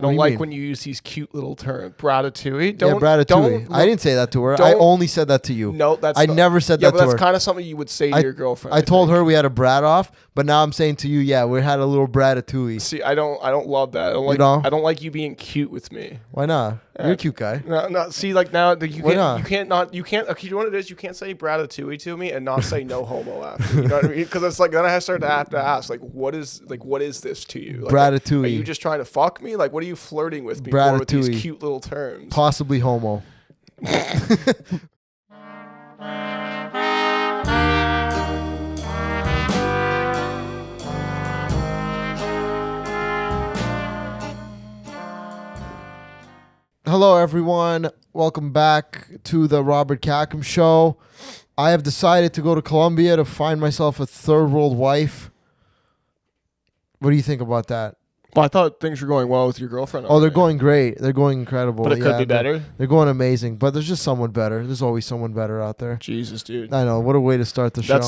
I don't like when you use these cute little terms. Bratatouille. Bratatouille. I didn't say that to her. I only said that to you. No, I never said that to her. Yeah, but that's kind of something you would say to your girlfriend. I told her we had a brat off, but now I'm saying to you, yeah, we had a little bratatouille. See, I don't love that. I don't like you being cute with me. Why not? You're a cute guy. No. See, like now you can't. Okay, you know what it is? You can't say bratatouille to me and not say no homo after. You know what I mean? Because it's like then I start to have to ask, like, what is this to you? Like, bratatouille. Are you just trying to fuck me? Like, what are you flirting with me for with these cute little terms? Possibly homo. Hello, everyone. Welcome back to the Robert Khakham Show. I have decided to go to Colombia to find myself a third world wife. What do you think about that? Well, I thought things were going well with your girlfriend. Oh, they're going great. They're going incredible. But it could be better. They're going amazing. But there's just someone better. There's always someone better out there. Jesus, dude. I know. What a way to start the show.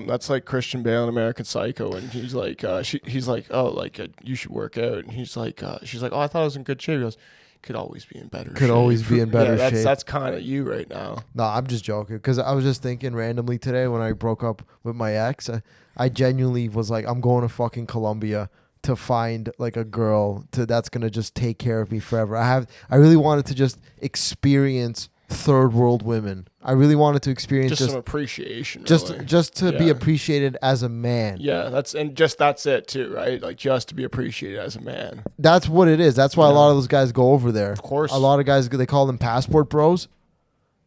That's like Christian Bale in American Psycho, and he's like, you should work out, and she's like, oh, I thought I was in good shape. He goes, could always be in better shape. Could always be in better shape. That's kind of you right now. No, I'm just joking. Because I was just thinking randomly today when I broke up with my ex, I genuinely was like, I'm going to fucking Colombia to find like a girl that's going to just take care of me forever. I really wanted to just experience third world women. I really wanted to experience just some appreciation. Just to be appreciated as a man. Yeah, that's it too, right? Like just to be appreciated as a man. That's what it is. That's why a lot of those guys go over there. Of course. A lot of guys, they call them passport bros.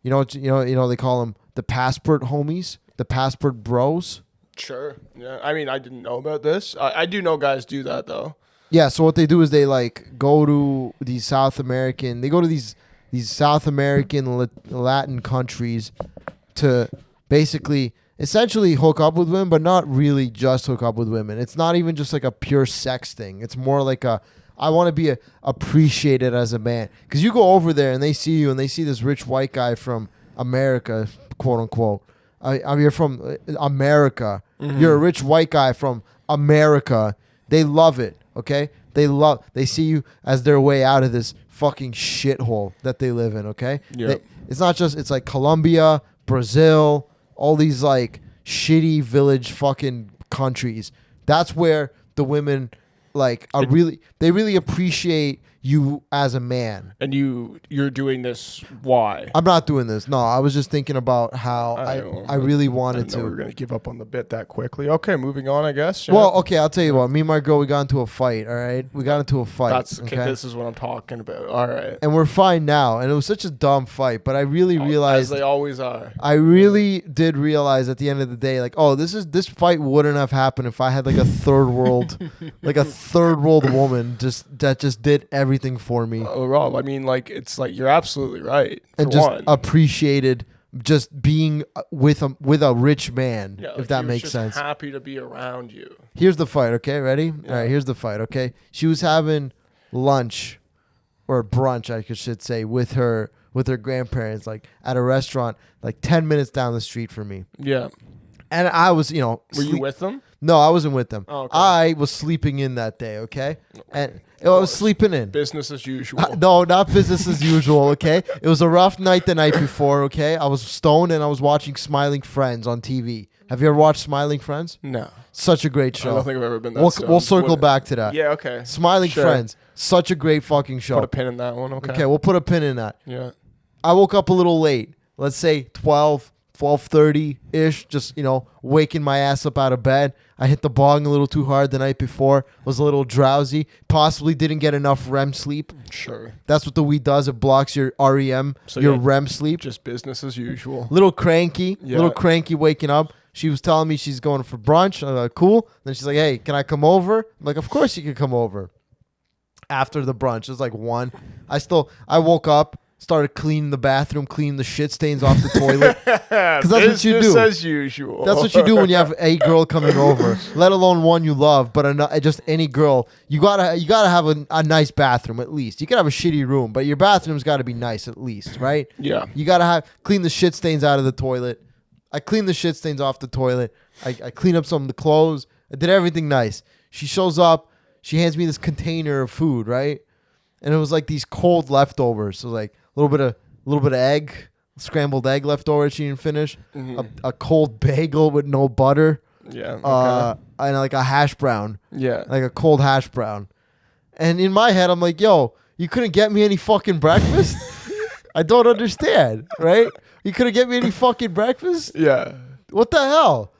You know they call them the passport homies, the passport bros. Sure. Yeah. I mean, I didn't know about this. I do know guys do that though. Yeah. So what they do is they like go to these South American. They go to these South American Latin countries to basically essentially hook up with women, but not really just hook up with women. It's not even just like a pure sex thing. It's more like I want to be appreciated as a man. Because you go over there and they see you and they see this rich white guy from America, quote unquote. You're from America. Mm-hmm. You're a rich white guy from America. They love it, okay? They see you as their way out of this fucking shithole that they live in, okay? Yeah. It's like Colombia, Brazil, all these like shitty village fucking countries. That's where the women they really appreciate you as a man. And you're doing this why? I'm not doing this. No, I was just thinking about how I really wanted to. We were going to give up on the bit that quickly. Okay, moving on, I guess. Well, okay, I'll tell you what. Me and my girl, we got into a fight, all right? We got into a fight. This is what I'm talking about. All right. And we're fine now. And it was such a dumb fight, but I really realized. As they always are. I really did realize at the end of the day, like, oh, this fight wouldn't have happened if I had like a third world woman that just did everything for me. Oh, Rob, I mean, like, it's like you're absolutely right. And just appreciated just being with a rich man, if that makes sense. Happy to be around you. Here's the fight, okay? Ready? Yeah. All right, here's the fight, okay? She was having lunch or brunch, I should say, with her grandparents, like at a restaurant, like 10 minutes down the street from me. Yeah. And I was, Were you with them? No, I wasn't with them. Oh, okay. I was sleeping in that day, okay? And I was sleeping in. Business as usual. No, not business as usual, okay? It was a rough night the night before, okay? I was stoned and I was watching Smiling Friends on TV. Have you ever watched Smiling Friends? No. Such a great show. I don't think I've ever been that stoned. We'll circle back to that. Yeah, okay. Smiling Friends. Such a great fucking show. Put a pin in that one, okay. Okay, we'll put a pin in that. Yeah. I woke up a little late. Let's say 12:30-ish, just, waking my ass up out of bed. I hit the bong a little too hard the night before, was a little drowsy, possibly didn't get enough REM sleep. Sure. That's what the weed does. It blocks your REM, REM sleep. Just business as usual. Little cranky waking up. She was telling me she's going for brunch. I'm like, cool. Then she's like, hey, can I come over? I'm like, of course you can come over. After the brunch, it was like 1. I woke up. Started cleaning the bathroom, cleaning the shit stains off the toilet. Because that's what you do. As usual. That's what you do when you have a girl coming over, let alone one you love, but just any girl. You gotta have a nice bathroom at least. You can have a shitty room, but your bathroom's got to be nice at least, right? Yeah. You gotta clean the shit stains out of the toilet. I cleaned the shit stains off the toilet. I cleaned up some of the clothes. I did everything nice. She shows up. She hands me this container of food, right? and it was like these cold leftovers. So like a little bit of egg, scrambled egg leftover she didn't finish, a cold bagel with no butter, and like a hash brown, like a cold hash brown. And in my head, I'm like, yo, you couldn't get me any fucking breakfast? I don't understand, right? You couldn't get me any fucking breakfast? Yeah. What the hell?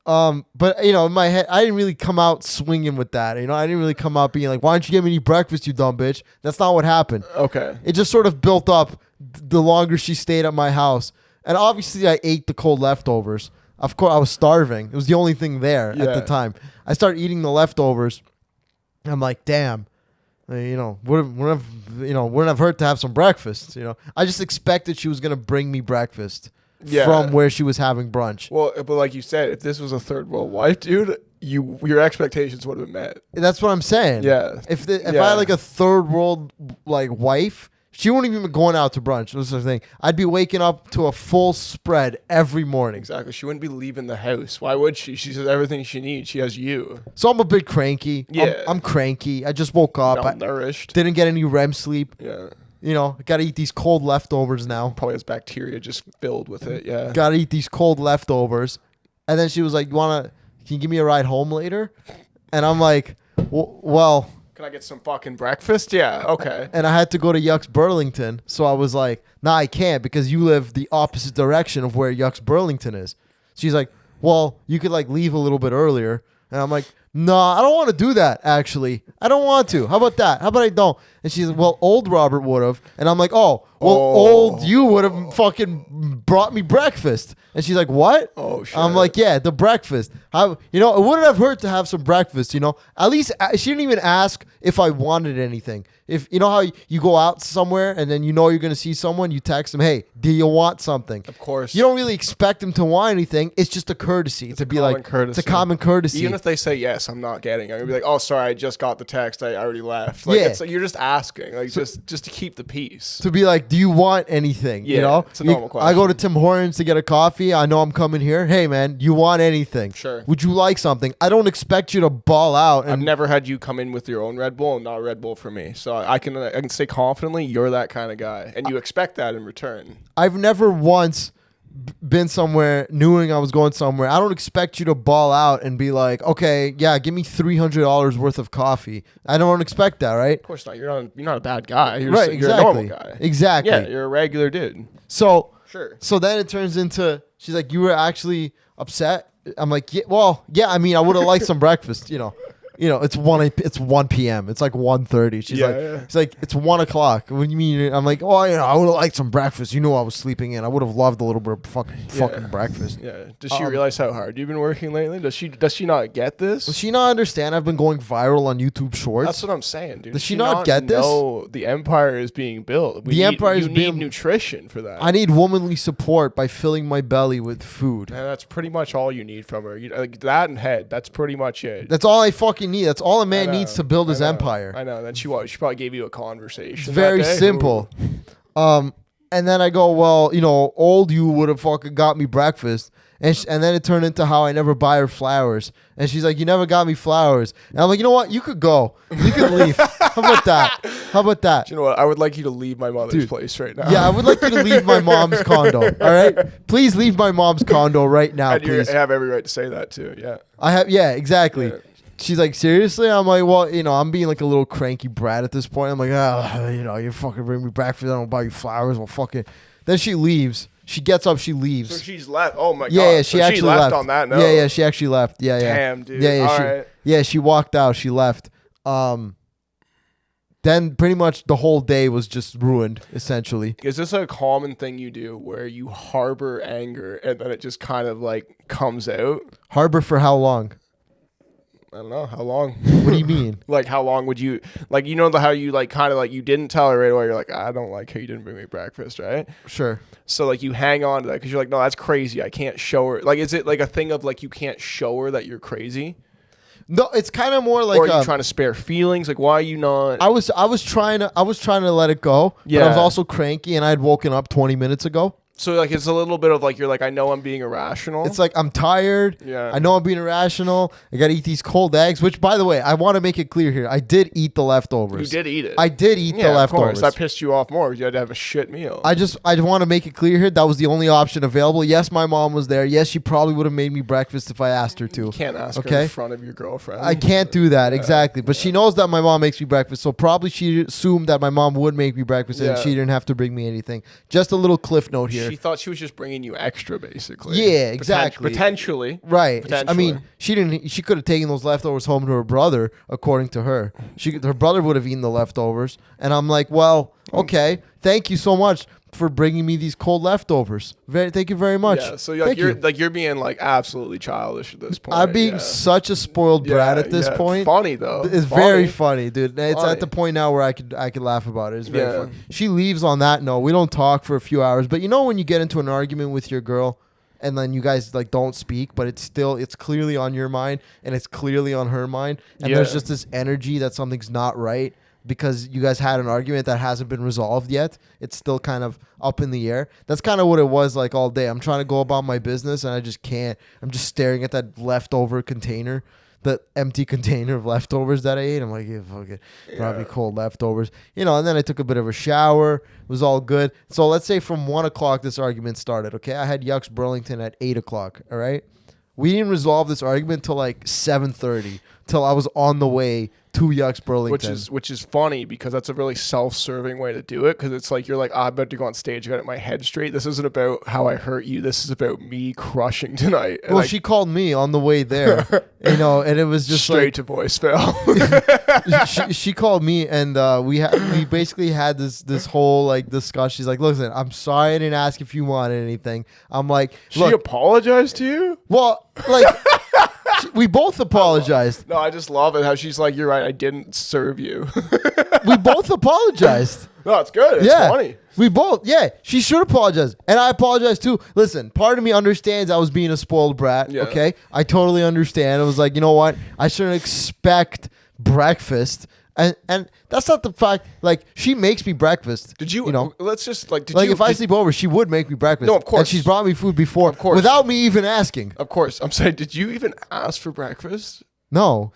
But you know, in my head, I didn't really come out swinging with that. You know, I didn't really come out being like, "Why don't you get me any breakfast, you dumb bitch?" That's not what happened. Okay. It just sort of built up the longer she stayed at my house, and obviously, I ate the cold leftovers. Of course, I was starving. It was the only thing there at the time. I started eating the leftovers. I'm like, damn. You know, wouldn't have hurt to have some breakfast. You know, I just expected she was gonna bring me breakfast from where she was having brunch. Well, but like you said, if this was a third world wife, dude, your expectations would have been met. That's what I'm saying. Yeah. If I had like a third world like wife, she wouldn't even be going out to brunch. That's the thing. I'd be waking up to a full spread every morning. Exactly. She wouldn't be leaving the house. Why would she? She has everything she needs. She has you. So I'm a bit cranky. Yeah. I'm cranky. I just woke up. Malnourished. Didn't get any REM sleep. Yeah. You know, got to eat these cold leftovers now. Probably has bacteria just filled with it. Yeah. Got to eat these cold leftovers. And then she was like, can you give me a ride home later? And I'm like, well. Can I get some fucking breakfast? Yeah, okay. And I had to go to Yucks Burlington. So I was like, nah, I can't because you live the opposite direction of where Yucks Burlington is. She's like, well, you could like leave a little bit earlier. And I'm like, no, I don't want to do that, actually. I don't want to. How about that? How about I don't? And she's like, well, old Robert would have. And I'm like, old you would have fucking brought me breakfast. And she's like, what? Oh, shit. I'm like, yeah, the breakfast. It wouldn't have hurt to have some breakfast, you know? At least she didn't even ask if I wanted anything. If you know how you go out somewhere and then you know you're going to see someone, you text them, hey, do you want something? Of course. You don't really expect them to want anything. It's just a courtesy. It's a common courtesy. Even if they say, yes, I'm not getting it. I'm going to be like, oh, sorry, I just got the text. I already left. Like, it's like you're just asking, like just to keep the peace. To be like, do you want anything? Yeah, you know? It's a normal question. I go to Tim Hortons to get a coffee. I know I'm coming here. Hey, man, you want anything? Sure. Would you like something? I don't expect you to ball out. I've never had you come in with your own Red Bull and not a Red Bull for me. So I can say confidently you're that kind of guy. And you expect that in return. I've never once been somewhere knowing I was going somewhere. I don't expect you to ball out and be like, okay, yeah, give me $300 worth of coffee. I don't expect that, right? Of course not. You're not a bad guy. You're right, you're a normal guy. Exactly. Yeah, you're a regular dude. So sure. So then it turns into, she's like, you were actually upset? I'm like, yeah, I mean, I would have liked some breakfast, you know. It's 1 p.m. It's like 1:30. She's like, it's 1 o'clock. What do you mean? I'm like, I would have liked some breakfast. You know, I was sleeping in. I would have loved a little bit of fucking breakfast. Yeah. Does she realize how hard you've been working lately? Does she not get this? Does she not understand? I've been going viral on YouTube Shorts. That's what I'm saying, dude. Does she not get this? No, the empire is being built. You need nutrition for that. I need womanly support by filling my belly with food. And that's pretty much all you need from her. Like that and head. That's pretty much it. That's all I fucking need. That's all a man needs to build his empire. I know. Then she probably gave you a conversation. It's very simple. And then I go, well, old you would have fucking got me breakfast. And then it turned into how I never buy her flowers. And she's like, you never got me flowers. And I'm like, you know what? You could go. You could leave. How about that? Do you know what? I would like you to leave my mother's place right now. Yeah, I would like you to leave my mom's condo. All right? Please leave my mom's condo right now, and please. You have every right to say that too. Yeah. Yeah, exactly. Yeah. She's like, seriously? I'm like, well, I'm being like a little cranky brat at this point. I'm like, you fucking bring me breakfast. I don't buy you flowers. Well, fucking. Then she leaves. She gets up. She leaves. So she's left. Oh my god. Yeah, she actually left on that note. Yeah, she actually left. Yeah. Damn, dude. Yeah, she walked out. She left. Then pretty much the whole day was just ruined, essentially. Is this a common thing you do where you harbor anger and then it just kind of like comes out? Harbor for how long? I don't know. How long? What do you mean? Like, how long would you, like, how you, like, kind of, like, you didn't tell her right away. You're like, I don't like how you didn't bring me breakfast, right? Sure. So, like, you hang on to that because you're like, no, that's crazy. I can't show her. Like, is it, like, a thing of, like, you can't show her that you're crazy? No, it's kind of more like. Or are you trying to spare feelings? Like, why are you not? I was trying to let it go. Yeah. But I was also cranky and I had woken up 20 minutes ago. So like it's a little bit of like you're like I know I'm being irrational. It's like I'm tired. Yeah. I know I'm being irrational. I gotta eat these cold eggs. Which, by the way, I want to make it clear here. I did eat the leftovers. You did eat it. I did eat the leftovers. Of course. That pissed you off more because you had to have a shit meal. I want to make it clear here. That was the only option available. Yes, my mom was there. Yes, she probably would have made me breakfast if I asked her to. You can't ask her in front of your girlfriend. I can't do that exactly. But she knows that my mom makes me breakfast, so probably she assumed that my mom would make me breakfast and she didn't have to bring me anything. Just a little cliff note here. She thought she was just bringing you extra, basically. Yeah, exactly. Potentially. Right. Potentially. I mean, she didn't. She could have taken those leftovers home to her brother, according to her. Her brother would have eaten the leftovers, and I'm like, well, okay, thank you so much for bringing me these cold leftovers. Thank you very much. Yeah. So you're being like absolutely childish at this point. I'm being such a spoiled brat at this point. Funny though. It's very funny, dude. It's at the point now where I could laugh about it. It's very funny. She leaves on that note. We don't talk for a few hours, but you know when you get into an argument with your girl and then you guys like don't speak, but it's clearly on your mind and it's clearly on her mind, and there's just this energy that something's not right because you guys had an argument that hasn't been resolved yet. It's still kind of up in the air. That's kind of what it was like all day. I'm trying to go about my business and I just can't. I'm just staring at that leftover container, the empty container of leftovers that I ate. I'm like, yeah, fuck it. Probably cold leftovers. You know, and then I took a bit of a shower. It was all good. So let's say from 1 o'clock this argument started, okay? I had Yucks Burlington at 8 o'clock, all right? We didn't resolve this argument till like 7:30, till I was on the way to Yucks Burlington. Which is funny because that's a really self-serving way to do it, because it's like you're like, I'm about to go on stage, I got my head straight. This isn't about how I hurt you. This is about me crushing tonight. And well, she called me on the way there, you know, and it was just straight to voicemail. she called me and we basically had this whole like discussion. She's like, listen, I'm sorry I didn't ask if you wanted anything. I'm like, she apologized to you? Well, like we both apologized. No, I just love it how she's like, you're right, I didn't serve you. We both apologized. No, it's good. It's funny. We both, she should apologize. And I apologize too. Listen, part of me understands I was being a spoiled brat, okay? I totally understand. I was like, you know what? I shouldn't expect breakfast. And that's not the fact. Like, she makes me breakfast. Did you know? Let's just like. If I sleep over, she would make me breakfast. No, of course. And she's brought me food before, of course, without me even asking. Of course, I'm saying, did you even ask for breakfast? No,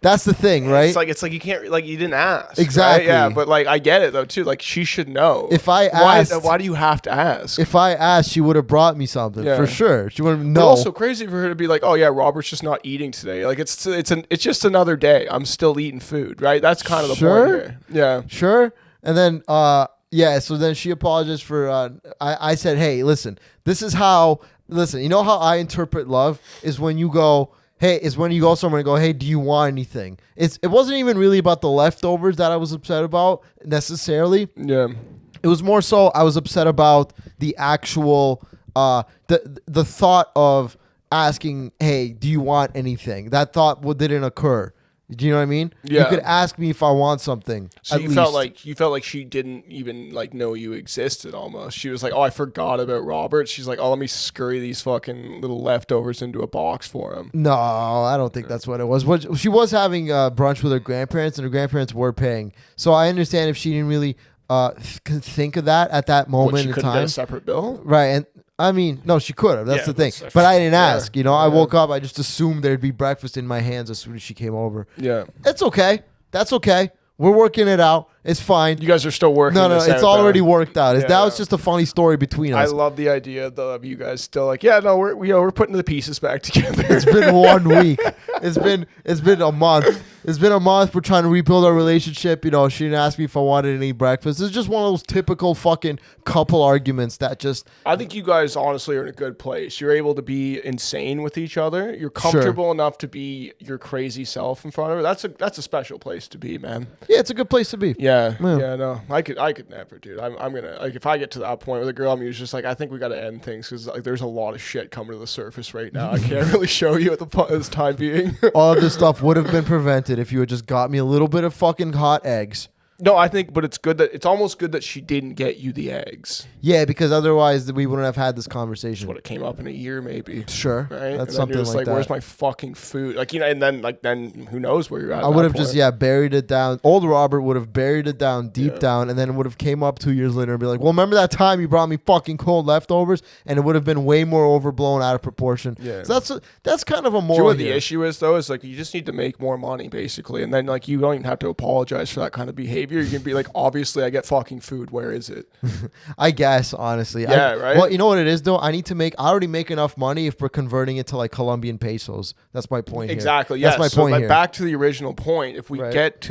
that's the thing, right? It's like you can't you didn't ask. Exactly. Right? Yeah, but like I get it though too. Like she should know. If I asked, why do you have to ask? If I asked, she would have brought me something for sure. She would have known. But also crazy for her to be like, oh yeah, Robert's just not eating today. Like it's just another day. I'm still eating food, right? That's kind of the point here. Yeah, sure. And then so then she apologized for. I said, hey, listen, this is how. Listen, you know how I interpret love is when you go. When you go somewhere and go, hey, do you want anything? It wasn't even really about the leftovers that I was upset about necessarily. Yeah. It was more so I was upset about the actual the thought of asking, hey, do you want anything? That thought didn't occur. Do you know what I mean? Yeah. You could ask me if I want something. So you felt like she didn't even like know you existed almost. She was like, oh, I forgot about Robert. She's like, oh, let me scurry these fucking little leftovers into a box for him. No, I don't think that's what it was. She was having brunch with her grandparents, and her grandparents were paying. So I understand if she didn't really think of that at that moment in time. She couldn't get a separate bill? Right, and I mean, no, she could have. That's the thing. But I didn't ask. You know, I woke up. I just assumed there'd be breakfast in my hands as soon as she came over. Yeah. It's okay. That's okay. We're working it out. It's fine. You guys are still working No, this it's out, already though. worked out. That was just a funny story between us. I love the idea though of you guys still like, we're putting the pieces back together. It's been 1 week. It's been a month. It's been a month. We're trying to rebuild our relationship. You know, she didn't ask me if I wanted any breakfast. It's just one of those typical fucking couple arguments that just. I think you guys honestly are in a good place. You're able to be insane with each other. You're comfortable enough to be your crazy self in front of her. That's a special place to be, man. Yeah, it's a good place to be. Yeah. No, I could never, dude. I'm gonna like if I get to that point with a girl, I'm usually just like, I think we got to end things because like there's a lot of shit coming to the surface right now. I can't really show you at this time being. All of this stuff would have been prevented if you had just got me a little bit of fucking hot eggs. No, I think, but it's almost good that she didn't get you the eggs. Yeah, because otherwise we wouldn't have had this conversation. That's what it came up in a year, maybe. Sure, right? That's and something you're just like that. Where's my fucking food? Like, you know, and then who knows where you're at? I would have just buried it down. Old Robert would have buried it down deep down, and then would have came up 2 years later and be like, "Well, remember that time you brought me fucking cold leftovers?" And it would have been way more overblown, out of proportion. Yeah. So that's kind of a moral. Do you know what the issue is though? Is like you just need to make more money basically, and then like you don't even have to apologize for that kind of behavior. You can be like, obviously, I get fucking food. Where is it? I guess honestly. Yeah, right. Well, you know what it is though. I already make enough money if we're converting it to like Colombian pesos. That's my point. Exactly. Here. That's my point like, here. Back to the original point. If we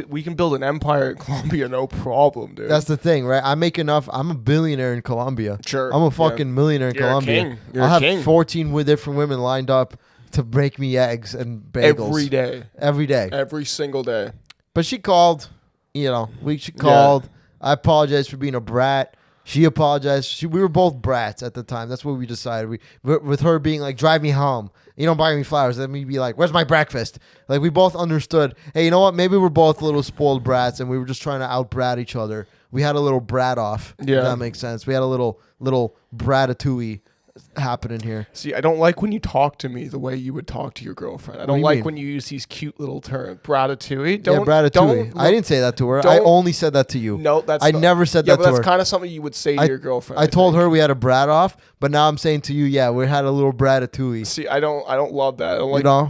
we can build an empire in Colombia, no problem, dude. That's the thing, right? I make enough. I'm a billionaire in Colombia. Sure. I'm a fucking millionaire in Colombia. A king. You're I'll a have king. 14 different women lined up to make me eggs and bagels every day. Every day. Every single day. But she called. She called. Yeah. I apologized for being a brat. She apologized. We were both brats at the time. That's what we decided. With her being like, drive me home. You don't buy me flowers. Then we'd be like, where's my breakfast? Like, we both understood, hey, you know what? Maybe we're both little spoiled brats, and we were just trying to out-brat each other. We had a little brat off, if that makes sense. We had a little bratatouille happening here. See, I don't like when you talk to me the way you would talk to your girlfriend. I don't like when you use these cute little terms. Bratatouille? Bratatouille. I didn't say that to her. I only said that to you. No, I never said that to her. That's kind of something you would say to your girlfriend. I told her we had a brat off, but now I'm saying to you, we had a little bratatouille. See, I don't love that.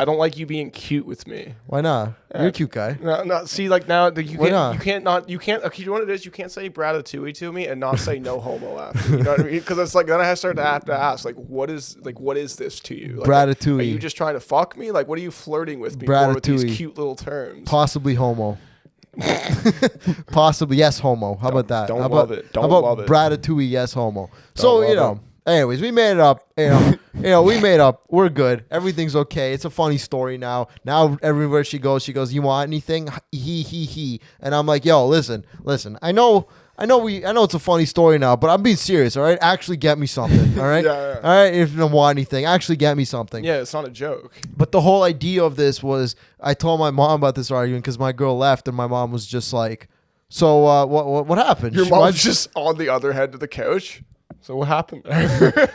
I don't like you being cute with me. Why not? You're a cute guy. No. See, like now you can't. Okay, you know what it is? You can't say bratatouille to me and not say no homo after. You know what I mean? Because it's like then I have to ask like what is this to you? Like, bratatouille. Are you just trying to fuck me? Like what are you flirting with me for with these cute little terms? Possibly homo. Possibly yes homo. How about that? Don't love it. How about bratatouille yes homo? So anyways, we made it up. We made up. We're good. Everything's okay. It's a funny story now. Now everywhere she goes, you want anything? He. And I'm like, yo, listen. I know it's a funny story now, but I'm being serious, all right? Actually get me something, all right? Yeah. All right, if you don't want anything, actually get me something. Yeah, it's not a joke. But the whole idea of this was, I told my mom about this argument because my girl left, and my mom was just like, so what happened? Your mom's just on the other end of the couch? So what happened there?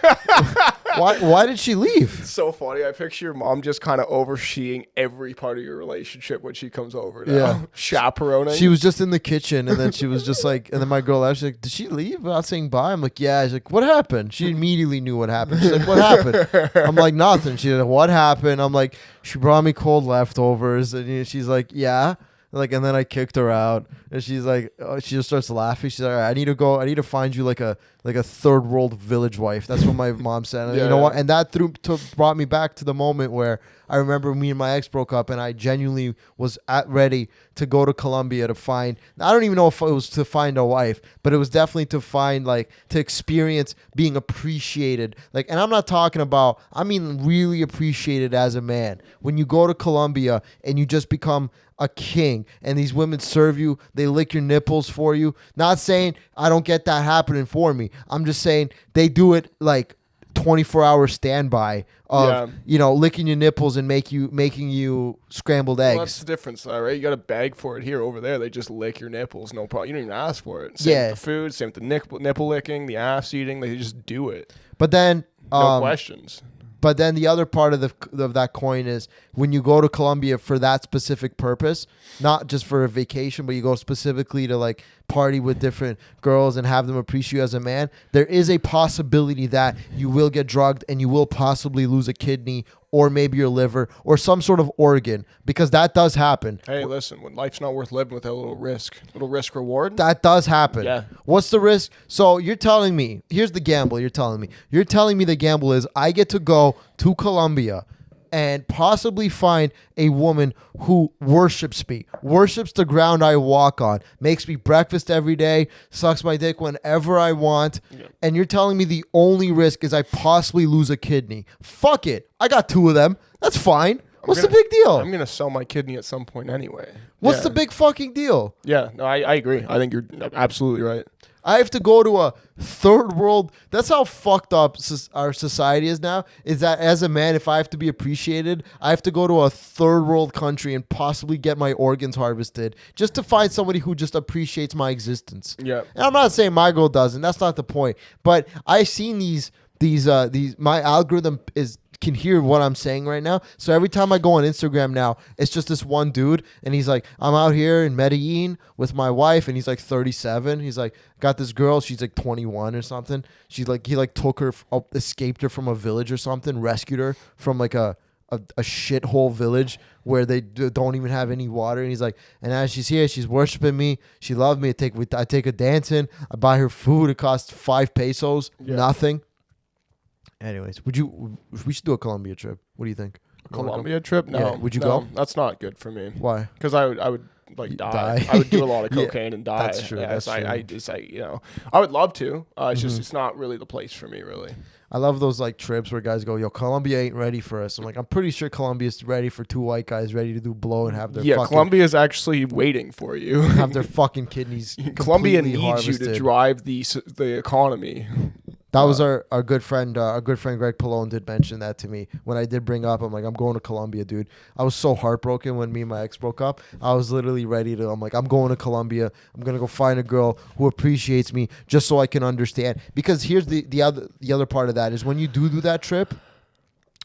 Why did she leave? It's so funny. I picture your mom just kind of overseeing every part of your relationship when she comes over now. Yeah. Chaperoning. She was just in the kitchen, and then she was just like, and then my girl left. She's like, did she leave without saying bye? I'm like, yeah. She's like, what happened? She immediately knew what happened. She's like, what happened? I'm like, nothing. She's like, what happened? I'm like, she brought me cold leftovers. And she's like, yeah. Like, and then I kicked her out, and she's like, she just starts laughing. She's like, all right, I need to find you like a third world village wife. That's what my mom said. And you know what? And that brought me back to the moment where I remember me and my ex broke up, and I genuinely was ready to go to Colombia to find. I don't even know if it was to find a wife, but it was definitely to find to experience being appreciated. Like, and I'm not talking about. I mean, really appreciated as a man. When you go to Colombia and you just become a king, and these women serve you, they lick your nipples for you. Not saying I don't get that happening for me. I'm just saying they do it like 24-hour standby of licking your nipples and making you scrambled eggs. Well, that's the difference, right? You got to beg for it. Here, over there, they just lick your nipples, no problem. You don't even ask for it. Same with the food, same with the nipple licking, the ass eating. They just do it. But then no questions. But then the other part of that coin is when you go to Colombia for that specific purpose, not just for a vacation, but you go specifically to like party with different girls and have them appreciate you as a man, there is a possibility that you will get drugged and you will possibly lose a kidney or maybe your liver or some sort of organ, because that does happen. Hey, listen, when life's not worth living without a little risk reward. That does happen. Yeah. What's the risk? So you're telling me, here's the gamble you're telling me. You're telling me the gamble is I get to go to Colombia and possibly find a woman who worships me, worships the ground I walk on, makes me breakfast every day, sucks my dick whenever I want, and you're telling me the only risk is I possibly lose a kidney. Fuck it. I got 2 of them. That's fine. What's the big deal? I'm gonna sell my kidney at some point anyway. What's the big fucking deal? Yeah, no, I agree. I think you're absolutely right. I have to go to a third world. That's how fucked up our society is now. Is that as a man, if I have to be appreciated, I have to go to a third world country and possibly get my organs harvested just to find somebody who just appreciates my existence. Yeah. And I'm not saying my girl doesn't. That's not the point. But I've seen these. My algorithm can hear what I'm saying right now. So every time I go on Instagram now, it's just this one dude, and he's like, I'm out here in Medellin with my wife, and he's like 37. He's like, got this girl, she's like 21 or something. He took her, escaped her from a village or something, rescued her from like a shithole village where they don't even have any water. And he's like, and as she's here, she's worshiping me. She loved me. I take her dancing. I buy her food. It costs 5 pesos. Yeah. Nothing. Anyways, we should do a Colombia trip. What do you think? Colombia trip? No. Yeah. Would you go? That's not good for me. Why? Because I would like die. I would do a lot of cocaine and die. That's true. Yeah, that's true. I would love to. It's just it's not really the place for me, really. I love those like trips where guys go, yo, Colombia ain't ready for us. I'm like, I'm pretty sure Colombia's ready for 2 white guys ready to do blow and have their Colombia's actually waiting for you. Have their fucking kidneys. Colombia needs harvested. you to drive the economy. That was our good friend Greg Pallone did mention that to me when I did bring up. I'm like, I'm going to Colombia, dude. I was so heartbroken when me and my ex broke up. I was literally ready to. I'm like, I'm going to Colombia. I'm gonna go find a girl who appreciates me just so I can understand. Because here's the other part of that is when you do that trip.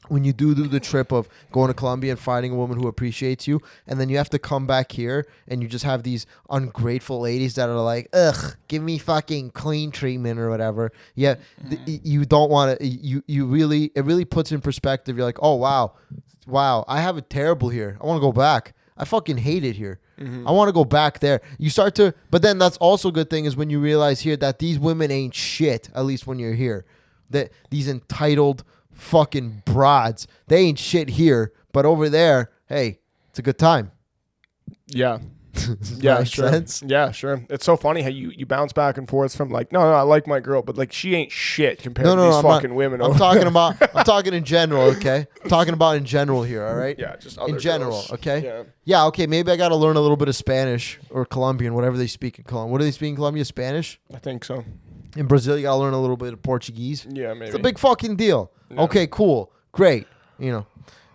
When you do the trip of going to Colombia and finding a woman who appreciates you, and then you have to come back here and you just have these ungrateful ladies that are like, ugh, give me fucking clean treatment or whatever. Yeah, you don't want to. It really puts in perspective. You're like, oh wow, I have it terrible here. I want to go back. I fucking hate it here. I want to go back there. You start to, but then that's also a good thing is when you realize here that these women ain't shit. At least when you're here, that these entitled fucking broads, they ain't shit here, but over there, hey, it's a good time. Yeah. Yeah, sure. Sense? Yeah, sure. It's so funny how you bounce back and forth from like, no, I like my girl, but like she ain't shit compared to these fucking women. I'm talking in general, okay? I'm talking about in general here, all right? Yeah, just other in general, girls. okay? Yeah, okay, maybe I got to learn a little bit of Spanish or Colombian, whatever they speak in Colombia. What do they speak in Colombia? Spanish? I think so. In Brazil, you got to learn a little bit of Portuguese. Yeah, maybe. It's a big fucking deal. Yeah. Okay, cool. Great.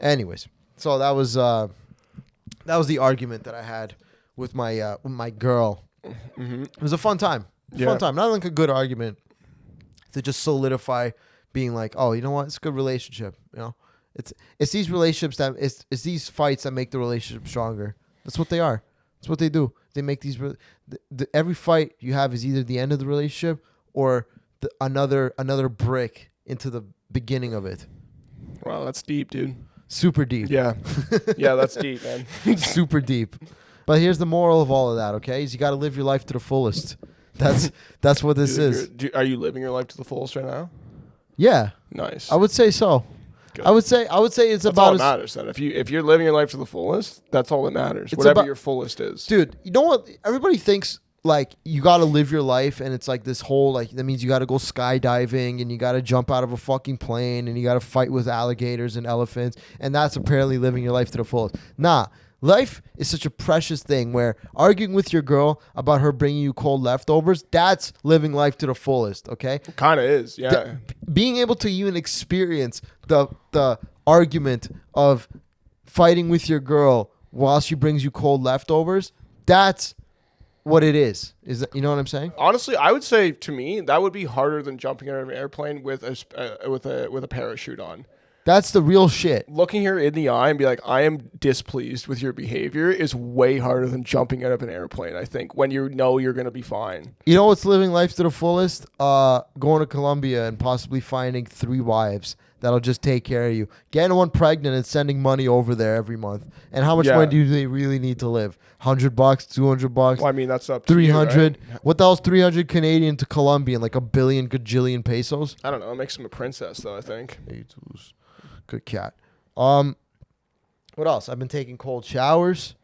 Anyways, so that was the argument that I had with my girl. Mm-hmm. It was a fun time. Fun time. Not like a good argument to just solidify being like, oh, you know what? It's a good relationship. It's these relationships that it's these fights that make the relationship stronger. That's what they are. That's what they do. They make these. Every fight you have is either the end of the relationship or another brick into the beginning of it. Wow, that's deep, dude. Super deep. Yeah. Yeah, that's deep, man. Super deep. But here's the moral of all of that, okay? Is you got to live your life to the fullest. That's what this is. Are you living your life to the fullest right now? Yeah. Nice. I would say so. Good. I would say it's that's about all that matters then. If you're living your life to the fullest, that's all that matters. Whatever your fullest is. Dude, you know what? Everybody thinks like you got to live your life and it's like this whole like that means you got to go skydiving and you got to jump out of a fucking plane and you got to fight with alligators and elephants and that's apparently living your life to the fullest. Nah. Life is such a precious thing where arguing with your girl about her bringing you cold leftovers, that's living life to the fullest, okay? It kind of is, yeah. Being able to even experience the argument of fighting with your girl while she brings you cold leftovers, that's what it is. Is that, you know what I'm saying? Honestly, I would say to me that would be harder than jumping out of an airplane with a parachute on. That's the real shit. Looking her in the eye and be like, I am displeased with your behavior is way harder than jumping out of an airplane, I think, when you know you're going to be fine. You know what's living life to the fullest? Going to Colombia and possibly finding 3 wives that'll just take care of you. Getting one pregnant and sending money over there every month. And how much money do they really need to live? $100, $200? Well, I mean, that's up to 300. You, right? What the hell's 300 Canadian to Colombian? Like $1 billion gajillion pesos? I don't know. It makes him a princess, though, I think. Good cat. What else? I've been taking cold showers.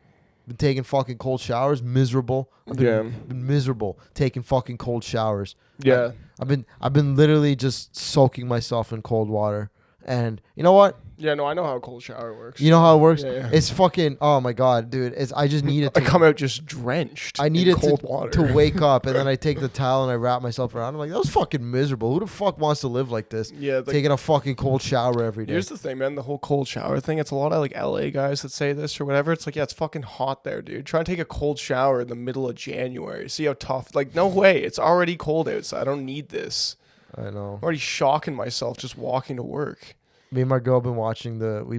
Been taking fucking cold showers. Miserable. I've been miserable taking fucking cold showers. Yeah. I've been literally just soaking myself in cold water And you know what? Yeah, no, I know how a cold shower works. You know how it works? Yeah. It's fucking, oh my God, dude. I just need it I to come out just drenched. I need in it cold water to wake up, and then I take the towel and I wrap myself around. I'm like, that was fucking miserable. Who the fuck wants to live like this? Yeah, taking a fucking cold shower every day. Here's the thing, man. The whole cold shower thing. It's a lot of like LA guys that say this or whatever. It's like, yeah, it's fucking hot there, dude. Try and take a cold shower in the middle of January. See how tough. Like, no way. It's already cold outside. I don't need this. I know. I'm already shocking myself just walking to work. Me and my girl we've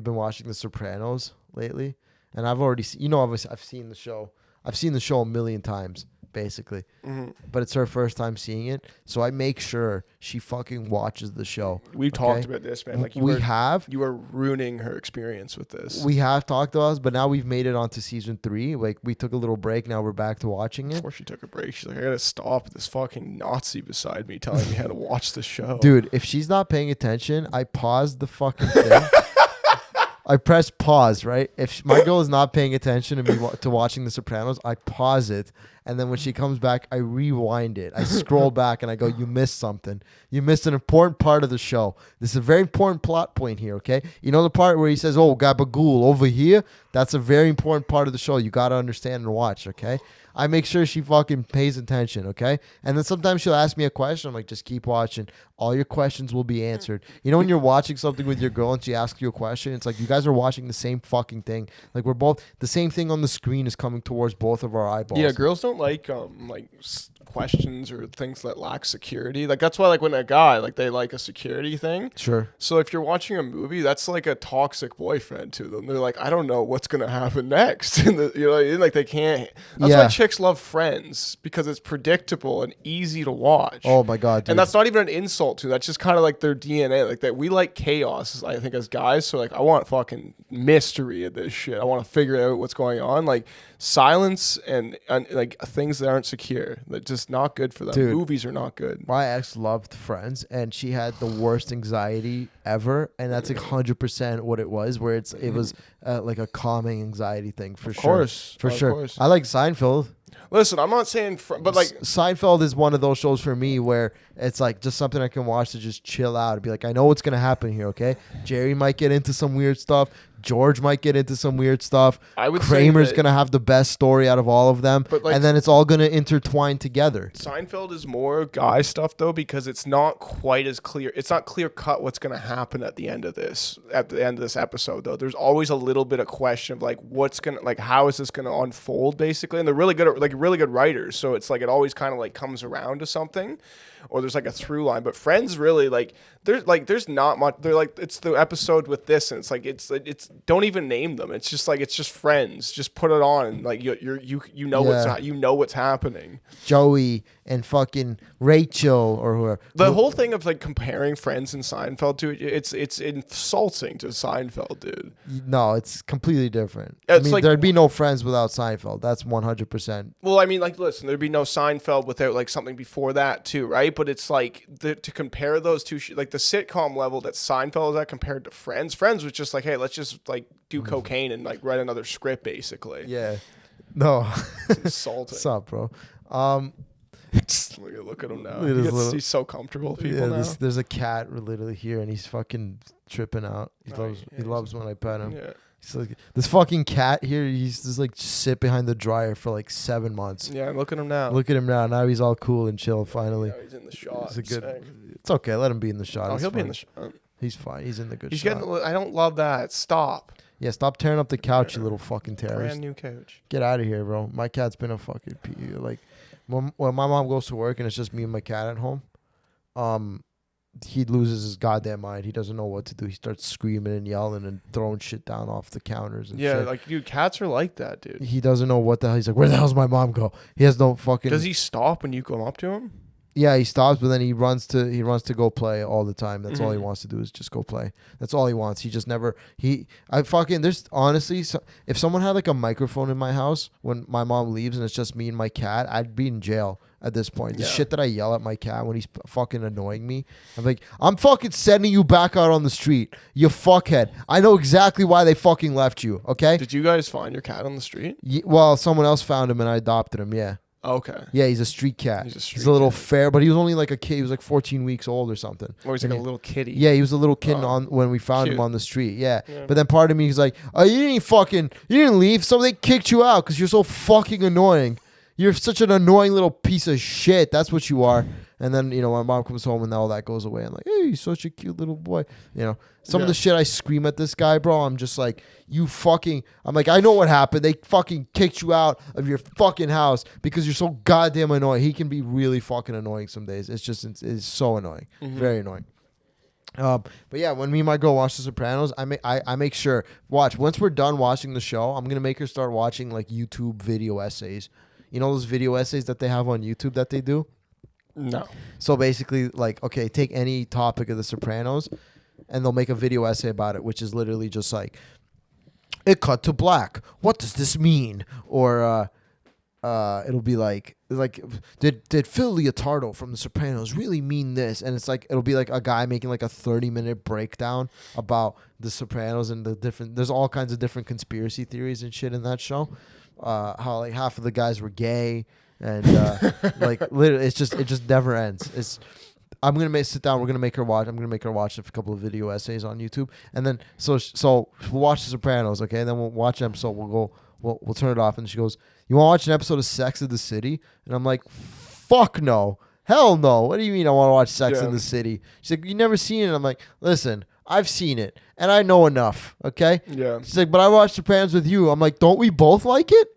been watching The Sopranos lately, and I've already I've seen the show. I've seen the show a million times, basically. Mm-hmm. But it's her first time seeing it, so I make sure she fucking watches the show. We've talked about this, man. Like you are ruining her experience with this. We have talked about this, but now we've made it onto season 3. Like, we took a little break. Now we're back to watching it. Before she took a break, she's like, I gotta stop this fucking Nazi beside me telling me how to watch the show. Dude, if she's not paying attention, I paused the fucking thing. I press pause, right? If my girl is not paying attention to me to watching The Sopranos, I pause it, and then when she comes back, I rewind it. I scroll back, and I go, "You missed something. You missed an important part of the show. This is a very important plot point here, okay? You know the part where he says, 'Oh, Gabagool over here'? That's a very important part of the show. You got to understand and watch, okay?" I make sure she fucking pays attention, okay? And then sometimes she'll ask me a question. I'm like, just keep watching. All your questions will be answered. You know when you're watching something with your girl and she asks you a question, it's like you guys are watching the same fucking thing. Like, we're both, the same thing on the screen is coming towards both of our eyeballs. Yeah, girls don't like questions or things that lack security. Like, that's why, like, when a guy, like, they like a security thing. Sure. So if you're watching a movie, that's like a toxic boyfriend to them. They're like, I don't know what's gonna happen next. And you know what I mean? Like, they can't. That's why chicks love Friends, because it's predictable and easy to watch. Oh my God, dude. And that's not even an insult to. That's just kind of like their DNA. Like, that we like chaos, I think, as guys. So like, I want fucking mystery in this shit. I want to figure out what's going on. Like, silence and like things that aren't secure. That's just not good for them. Dude, movies are not good. My ex loved Friends, and she had the worst anxiety ever, and that's like 100% what it was. Where it was like a calming anxiety thing for sure. For sure. I like Seinfeld. Listen, I'm not saying, but like Seinfeld is one of those shows for me where it's like just something I can watch to just chill out and be like, I know what's gonna happen here. Okay, Jerry might get into some weird stuff. George might get into some weird stuff. Kramer's gonna have the best story out of all of them, and then it's all gonna intertwine together. Seinfeld is more guy stuff though, because it's not quite as clear. It's not clear cut what's gonna happen at the end of this. At the end of this episode, though, there's always a little bit of question of like how is this gonna unfold, basically. And they're really good at really good writers, so it's like it always kind of like comes around to something, or there's like a through line. But Friends really there's not much. They're like, it's the episode with this, and it's like it's don't even name them. It's just Friends. Just put it on, and like you know what's happening. Joey and fucking Rachel or whoever. The whole thing of like comparing Friends and Seinfeld to it's insulting to Seinfeld, dude. No, it's completely different. It's like, there'd be no Friends without Seinfeld. That's 100%. Well, I mean, like, listen, there'd be no Seinfeld without like something before that too, right? But it's like to compare those two, like the sitcom level that Seinfeld is at compared to Friends. Friends was just like, hey, let's just like do cocaine and like write another script, basically. Yeah. No. It's insulting. What's up, bro? Look at him now. He's so comfortable with people now. There's a cat literally here, and he's fucking tripping out. He loves when I pet him. Yeah. He's like, this fucking cat here, he's just like sit behind the dryer for like 7 months. Yeah, look at him now. Look at him now. Now he's all cool and chill finally. Yeah, he's in the shot. It's okay. Let him be in the shot. Oh, he'll be in the shot. He's fine. He's in the good shot. I don't love that. Stop. Yeah, stop tearing up the couch, you little fucking terrorist. Brand new couch. Get out of here, bro. My cat's been a fucking like when my mom goes to work and it's just me and my cat at home, he loses his goddamn mind. He doesn't know what to do. He starts screaming and yelling and throwing shit down off the counters and shit. Like, dude, cats are like that, dude. He doesn't know what the hell. He's like, where the hell's my mom go? He has no fucking... Does he stop when you come up to him? Yeah, he stops, but then he runs to go play all the time. That's all he wants to do is just go play. That's all he wants. He just never... There's honestly... if someone had like a microphone in my house when my mom leaves and it's just me and my cat, I'd be in jail at this point. The shit that I yell at my cat when he's fucking annoying me. I'm like, I'm fucking sending you back out on the street, you fuckhead. I know exactly why they fucking left you, okay? Did you guys find your cat on the street? Well, someone else found him and I adopted him, yeah. Okay. Yeah, he's a street cat. He's a street He's a little cat. fair, but he was only like a kid. He was like 14 weeks old or something. Or he's like a little kitty. Yeah, he was a little kitten Oh, on when we found him cute. on the street. Yeah. Yeah. But then part of me is like, oh, you didn't leave. Somebody kicked you out because you're so fucking annoying. You're such an annoying little piece of shit. That's what you are. And then, my mom comes home and all that goes away. I'm like, hey, you're such a cute little boy. Some of the shit I scream at this guy, bro, I'm just like, I'm like, I know what happened. They fucking kicked you out of your fucking house because you're so goddamn annoying. He can be really fucking annoying some days. It's so annoying. Mm-hmm. Very annoying. But yeah, when me and my girl watch The Sopranos, I make sure, once we're done watching the show, I'm going to make her start watching like YouTube video essays. You know those video essays that they have on YouTube that they do? No. So basically, like, okay, take any topic of The Sopranos, and they'll make a video essay about it, which is literally just like, it cut to black. What does this mean? Or it'll be like did Phil Leotardo from The Sopranos really mean this? And it's like it'll be like a guy making like a 30-minute breakdown about The Sopranos and there's all kinds of different conspiracy theories and shit in that show. How like half of the guys were gay. And like literally, it just never ends. I'm gonna sit down. I'm gonna make her watch a couple of video essays on YouTube, and then so we'll watch The Sopranos, okay? And then we'll watch them. So we'll turn it off, and she goes, "You want to watch an episode of Sex in the City?" And I'm like, "Fuck no, hell no. What do you mean I want to watch Sex in the City?" She's like, "You never seen it?" I'm like, "Listen, I've seen it, and I know enough, okay?" Yeah. She's like, "But I watched Sopranos with you." I'm like, "Don't we both like it?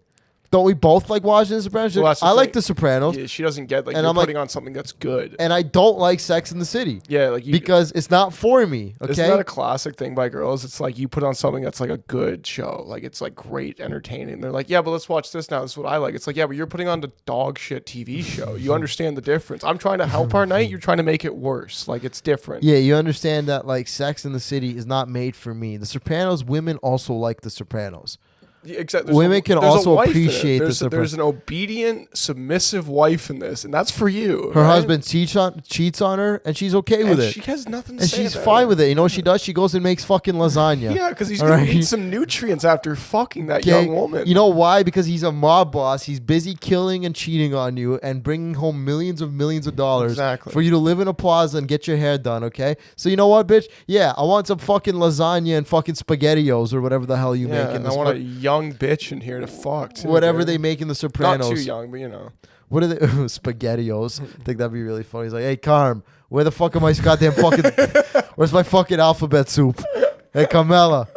Don't we both like watching The Sopranos?" She's Well, like, that's the I like thing. The Sopranos, Yeah, she doesn't get like And you're I'm like- putting on something that's good. and I don't like Sex in the City Yeah, like because it's not for me, Isn't okay? that a classic thing by girls? It's like you put on something that's like a good show, like it's like great entertaining. They're like, yeah, but let's watch this now. This is what I like. It's like, yeah, but you're putting on the dog shit TV show. You understand the difference. I'm trying to help our night. You're trying to make it worse. Like it's different. Yeah, you understand that like Sex in the City is not made for me. The Sopranos, women also like The Sopranos. Yeah, exactly. Women can there's a also wife in it. appreciate there's, the there's an obedient, submissive wife in this, and that's for you. Her right? husband cheats on her, and she's okay with and it. she has nothing to And say she's about fine it. with it. You know what she does? She goes and makes fucking lasagna. Yeah, because he's All gonna right? need some nutrients after fucking that Okay? young woman. You know why? Because he's a mob boss. He's busy killing and cheating on you and bringing home millions of dollars Exactly. for you to live in a plaza and get your hair done, okay? So you know what, bitch? Yeah, I want some fucking lasagna and fucking SpaghettiOs or whatever the hell you yeah, make in and I this. want a young bitch in here to fuck. Too, Whatever dude. they make in The Not Sopranos. too young, but you know. What are they? SpaghettiOs. I think that'd be really funny. He's like, hey, Carm, where the fuck am I goddamn fucking... Where's my fucking alphabet soup? Hey, Carmela,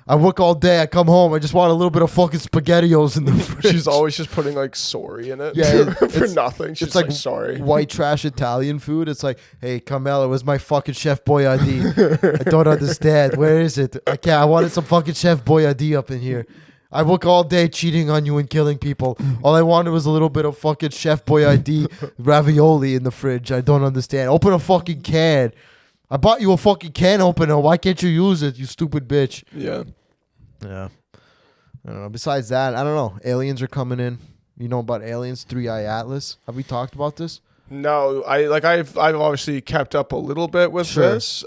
I work all day. I come home. I just want a little bit of fucking SpaghettiOs in the fridge. She's always just putting like sorry in it. Yeah, for it's- nothing. She's it's like, like sorry. white trash Italian food. It's like, hey, Carmela, where's my fucking Chef Boyardee? I don't understand. Where is it? I wanted some fucking Chef Boyardee up in here. I work all day cheating on you and killing people. All I wanted was a little bit of fucking Chef Boyardee ravioli in the fridge. I don't understand. Open a fucking can. I bought you a fucking can opener. Why can't you use it, you stupid bitch? Yeah. Yeah. I don't know. Besides that, I don't know. Aliens are coming in. You know about aliens? 3-Eye Atlas. Have we talked about this? No, I've obviously kept up a little bit with Sure. this.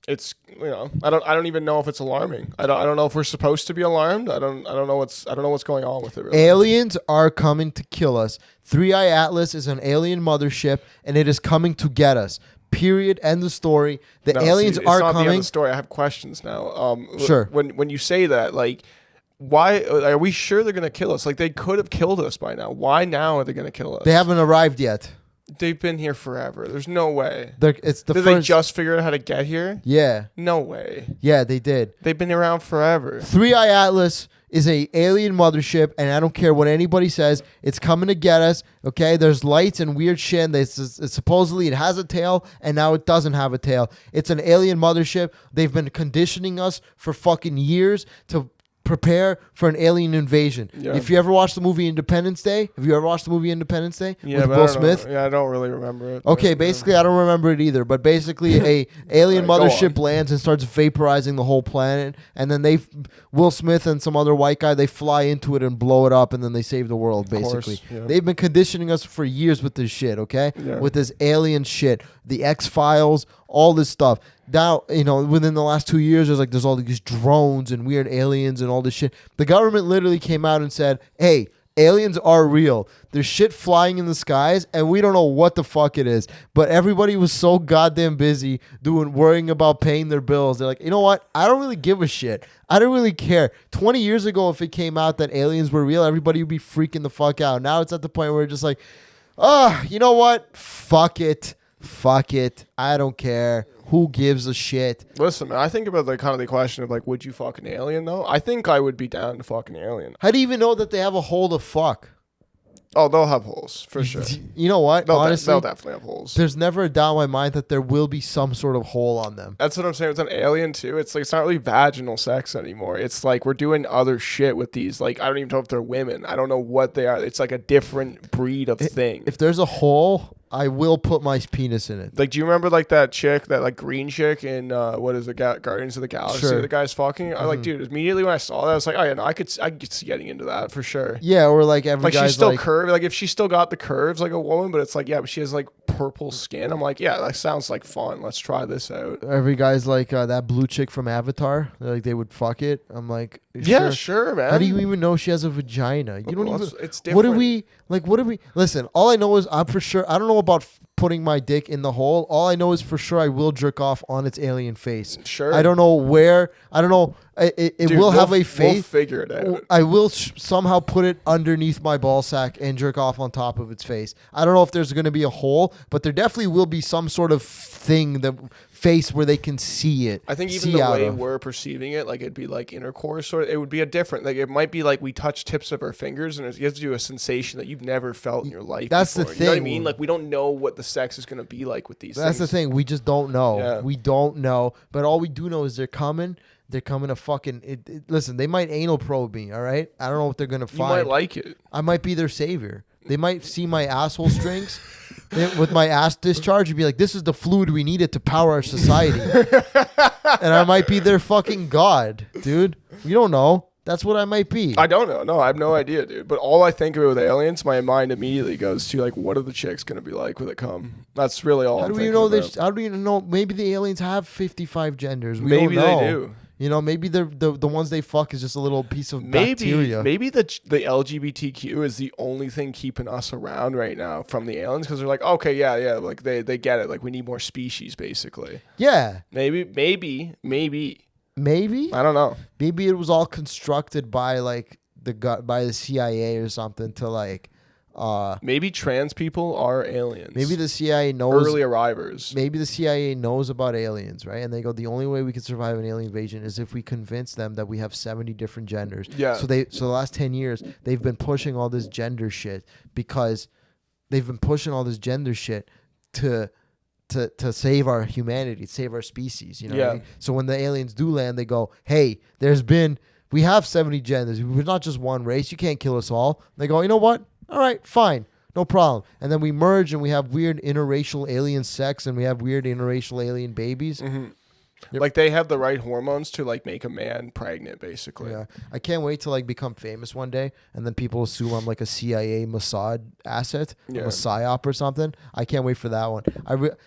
It's I don't even know if it's alarming. I don't know if we're supposed to be alarmed. I don't know what's going on with it. Really. Aliens are coming to kill us. 3-Eye Atlas is an alien mothership, and it is coming to get us. Period. End of story. The No, aliens see, are it's not the end of coming. the story. I have questions now. Sure. When you say that, like, why are we sure they're gonna kill us? Like, they could have killed us by now. Why now are they gonna kill us? They haven't arrived yet. They've been here forever. There's no way. It's the Did first. they just figure out how to get here? Yeah. No way. Yeah, they did. They've been around forever. 3-Eye Atlas is a alien mothership, and I don't care what anybody says. It's coming to get us. Okay, there's lights and weird shit. And it's supposedly it has a tail, and now it doesn't have a tail. It's an alien mothership. They've been conditioning us for fucking years to prepare for an alien invasion. Yeah. If you ever watched the movie Independence Day, have you ever watched the movie Independence Day with but Will I don't Smith? know. Yeah, I don't really remember it. Okay, but, basically, I don't remember it either. But basically, a alien Alright, go mothership on. lands and starts vaporizing the whole planet, and then Will Smith and some other white guy, they fly into it and blow it up, and then they save the world. Basically, yeah. they've been conditioning us for years with this shit. Okay, Yeah. with this alien shit, the X-Files, all this stuff. Now, within the last 2 years, there's all these drones and weird aliens and all this shit. The government literally came out and said, "Hey, aliens are real. There's shit flying in the skies, and we don't know what the fuck it is. But everybody was so goddamn busy worrying about paying their bills. They're like, you know what? I don't really give a shit. I don't really care. 20 years ago, if it came out that aliens were real, everybody would be freaking the fuck out. Now it's at the point where it's just like, you know what? Fuck it. Fuck it. I don't care. Who gives a shit? Listen, man, I think about the kind of the question of like, would you fuck an alien though? I think I would be down to fuck an alien. How do you even know that they have a hole to fuck? Oh, they'll have holes for sure. You know what? Honestly, they'll definitely have holes. There's never a doubt in my mind that there will be some sort of hole on them. That's what I'm saying. It's an alien too. It's like it's not really vaginal sex anymore. It's like we're doing other shit with these. Like I don't even know if they're women. I don't know what they are. It's like a different breed of thing. If there's a hole, I will put my penis in it. Like, do you remember like that chick, that like green chick in what is it, Guardians of the Galaxy? Sure. The guy's fucking. I like, dude. Immediately when I saw that, I was like, oh yeah, no, I could see getting into that for sure. Yeah, or like every like guy's she's still like, curved. Like if she still got the curves like a woman, but it's like yeah, but she has like purple skin. I'm like, yeah, that sounds like fun. Let's try this out. every guy's like that blue chick from Avatar. They're like they would fuck it. I'm like, Yeah, sure, man. How do you even know she has a vagina? You don't even. It's different. What do we like? What do we listen? All I know is I'm for sure. I don't know about putting my dick in the hole. All I know is for sure I will jerk off on its alien face. Sure. I don't know where. I don't know. It Dude, will have a face. We'll figure it out. I will somehow put it underneath my ball sack and jerk off on top of its face. I don't know if there's going to be a hole, but there definitely will be some sort of thing, that face where they can see it. I think even the way we're perceiving it, like it'd be like intercourse, or it would be a different, like it might be like we touch tips of our fingers and it gives you a sensation that you've never felt in your life. That's before. the thing. You know what I mean? Like we don't know what the sex is going to be like with these That's things. the thing. We just don't know. Yeah. We don't know. But all we do know is they're coming. They're coming to fucking... listen, they might anal probe me, all right? I don't know what they're going to find. You might like it. I might be their savior. They might see my asshole strings with my ass discharge and be like, this is the fluid we needed to power our society. And I might be their fucking god, dude. You don't know. That's what I might be. I don't know. No, I have no idea, dude. But all I think of with aliens, my mind immediately goes to like, what are the chicks going to be like when they come? That's really all How I'm do we thinking know about. how do we know? Maybe the aliens have 55 genders. We Maybe don't know. they do. You know, maybe the ones they fuck is just a little piece of bacteria. Maybe the LGBTQ is the only thing keeping us around right now from the aliens, because they're like, okay, yeah, like they get it. Like we need more species, basically. Yeah. Maybe. Maybe. I don't know. Maybe it was all constructed by like by the CIA or something to like. Maybe trans people are aliens. Maybe the CIA knows early arrivers. Maybe the CIA knows about aliens, right? And they go, the only way we can survive an alien invasion is if we convince them that we have 70 different genders. Yeah. So the last 10 years they've been pushing all this gender shit because they've been pushing all this gender shit to save our humanity, save our species. You know what I mean? So when the aliens do land, they go, hey, we have 70 genders. We're not just one race. You can't kill us all. They go, you know what? All right, fine. No problem. And then we merge and we have weird interracial alien sex and we have weird interracial alien babies. Mm-hmm. Like they have the right hormones to like make a man pregnant, basically. Yeah. I can't wait to like become famous one day and then people assume I'm like a CIA Mossad asset, a psyop or something. I can't wait for that one.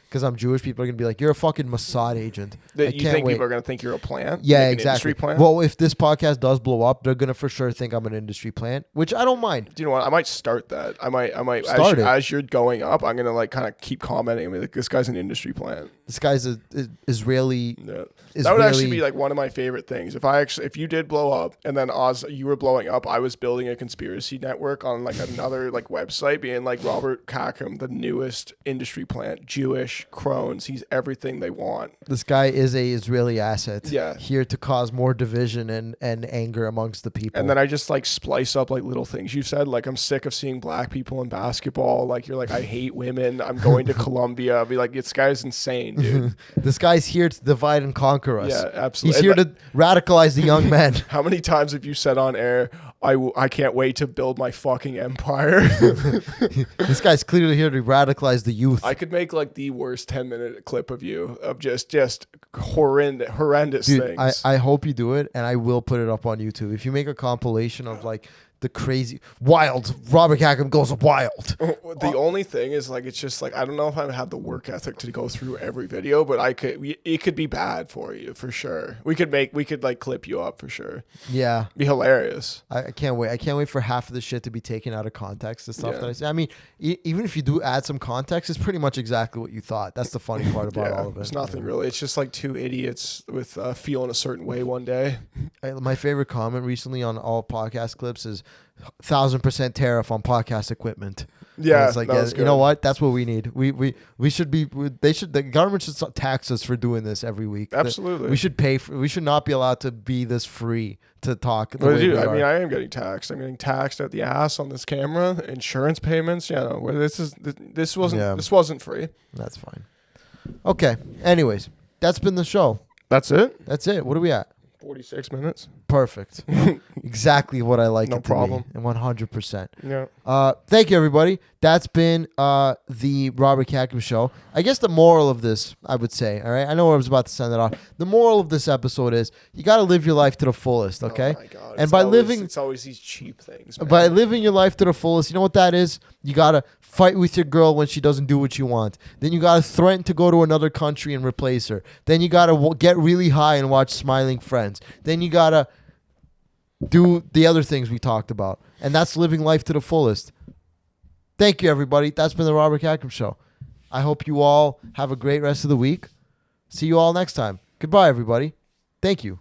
Because I'm Jewish, people are going to be like, you're a fucking Mossad agent. You think people are going to think you're a plant? Yeah, like exactly. Industry plant? Well, if this podcast does blow up, they're going to for sure think I'm an industry plant, which I don't mind. Do you know what? I might start that. I might Start as you're going up, I'm going to like kind of keep commenting. I mean, like, this guy's an industry plant. This guy's a Israeli. Yeah. That would actually be like one of my favorite things. If you did blow up and then you were blowing up, I was building a conspiracy network on like another like website being like Robert Khakham, the newest industry plant, Jewish, Crohn's, he's everything they want. This guy is a Israeli asset. Yeah. Here to cause more division and anger amongst the people. And then I just like splice up like little things you said. Like, I'm sick of seeing black people in basketball. Like, you're like, I hate women. I'm going to Colombia. I'll be like, this guy's insane, dude. This guy's here to divide and conquer us. Yeah, absolutely. He's here to radicalize the young men. How many times have you said on air, I can't wait to build my fucking empire? This guy's clearly here to radicalize the youth. I could make like the worst 10-minute clip of you of just horrendous Dude, things. I hope you do it, and I will put it up on YouTube. If you make a compilation of like the crazy wild. Robert Khakham goes wild. The only thing is like it's just like I don't know if I have the work ethic to go through every video, but it could be bad for you for sure. We could like clip you up for sure. Yeah, be hilarious. I can't wait. I can't wait for half of the shit to be taken out of context. The stuff Yeah. that I say. I mean, even if you do add some context, it's pretty much exactly what you thought. That's the funny part about all of it. It's nothing really. It's just like two idiots with feeling a certain way one day. My favorite comment recently on all podcast clips is 1,000% tariff on podcast equipment. Yeah, and it's like, that was you know good. what? That's what we need. We should be. The government should tax us for doing this every week. Absolutely. We should pay for. We should not be allowed to be this free to talk. The But way dude, we I are. mean, I am getting taxed. I'm getting taxed at the ass on this camera, insurance payments. Yeah, no, where this wasn't free. That's fine. Okay. Anyways, that's been the show. That's it. That's it. What are we at? 46 minutes. Perfect. Exactly what I like No it to problem. be. And 100%. Yeah. Thank you, everybody. That's been the Robert Khakham Show. I guess the moral of this, I would say, all right? I know I was about to send it off. The moral of this episode is you got to live your life to the fullest, okay? Oh my God. And It's by always- living... it's always these cheap things. Man. By living your life to the fullest, you know what that is? You got to fight with your girl when she doesn't do what you want. Then you got to threaten to go to another country and replace her. Then you got to get really high and watch Smiling Friends. Then you got to do the other things we talked about. And that's living life to the fullest. Thank you, everybody. That's been the Robert Khakham Show. I hope you all have a great rest of the week. See you all next time. Goodbye, everybody. Thank you.